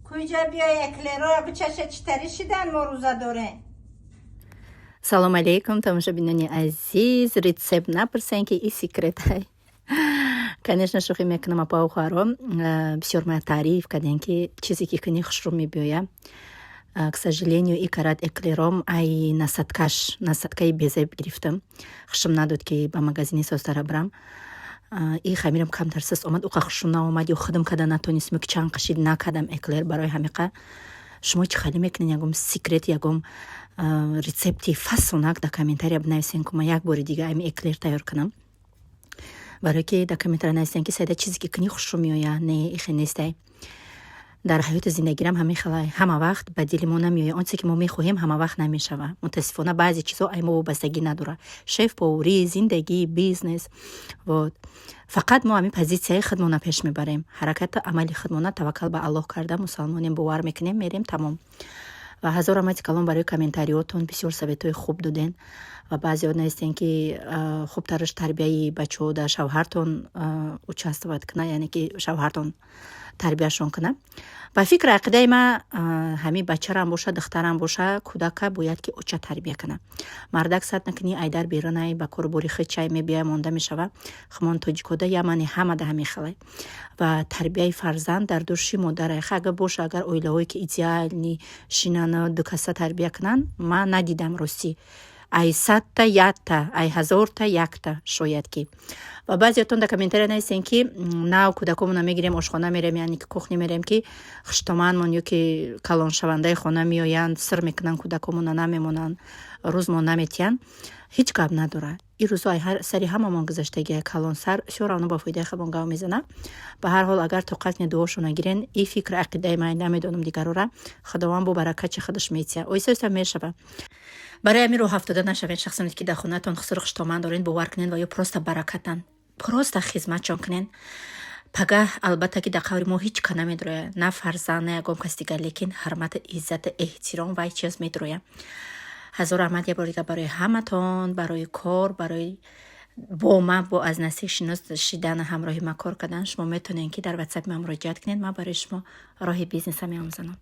کجا بیای اکلرا بچشه چطوری شدن ما روزا داره. سلام علیکم тамошобинони азиз. Рецепт напрсен ки и секрет ҳай. Конечно, шӯхӣ мекунам апа ухаро. Бисёр ма таъриф кардем ки чизе ки кунӣ хушрӯ мебиёя. К сожалению и карат эклером ай насадкаи безеб гирифтам. Хушрӯм надод ки ба магазини созтара брам. И хамирам камтар сист омад уқа хушрӯм наомад ё худам када натонистам ки чанд қашид накардам эклер барои ҳамиқа. Шумо чӣ халӣ мекунед ягом секрет ягом рецепти фасонак да комментария бинависен ки ма як бори дига ами эклер тайёр кунам. барое ки да комментария нависен ки сайда чизе ки кунӣ хушрӯ меояд не ихе нестай. дар ҳаёти зиндагирам ҳама вақт ба дили мо намеояд. Он чизе ки мо мехоҳем ҳама вақт намешавад. мутаассифона баъзе чизҳо ай мо вобастагӣ надорад. шефповарӣ, зиндагӣ, бизнес. фақат мо ҳамин позитсияи худмона пеш мебарем. ҳаракати амали худмона таваккал ба Аллоҳ карда мусалмонем бовар мекунем мерем тамом. ва ҳазор рамати калом барои комментариётон бисёр советҳои хуб доден ва баъзеҳо навистен ки хубтараш тарбияи бачаҳо дар шавҳартон участвовать кунад, яъне ки шавҳартон тарбияшон кунад. ба фикри ақидаи ман ҳамин бачарам боша духтарам боша кӯдака бояд ки оча тарбия кунад. мардак сад накунӣ айдар берун ай ба корубори худ чай мебия монда мешава. хумон тоҷикода ямани ҳамада ҳамин хелай. ва тарбияи фарзанд дар дӯши модарай. агар боша агар оилаҳое ки идеални шинана дукаса тарбия кунанд ман надидам ростӣ. ай 100-та 1-та ай 1000-та 1-та шояд ки. ва баъзеатон дар комментария нависен ки нав кӯдакомона мегирем ошхона мерем, яъне ки кухня мерем ки хуштомандмон ё ки калоншавандаи хона меоянд, сир мекунанд кӯдакомона намемонанд, рӯзмон наметиянд. ҳеҷ гап надорад. ин рӯзҳо ай сари ҳамамон гузаштаги калонсар всё равно ба фоидаи худмон гав мезанад. ба ҳар ҳол агар тоқати дуошо нагирен и фикри ақидаи ман намедонам дигарора худованд бо баракати худаш метия. оҳиста мешава. барои ҳамин роҳ ҳафтода нашавед. шахсоне ки дар хонатон хусури хуштоманд доред бовар кунед ва ё просто баракатан. просто хизматшон кунед. пагаҳ албатта ки дар қаври мо ҳеҷ ка намедрояд. На фарзанд, на ягон кас дигар, лекин ҳурмату иззату эҳтиром вай чиз медрояд. ҳазор раҳмат як бори дигар барои ҳаматон, барои кор, барои бо ман бо аз наздик шинос шидан ҳамроҳи ман кор кардан. шумо метавонед ки дар ватсапи ман муроҷиат кунед. ман барои шумо роҳи бизнеса меомӯзанам.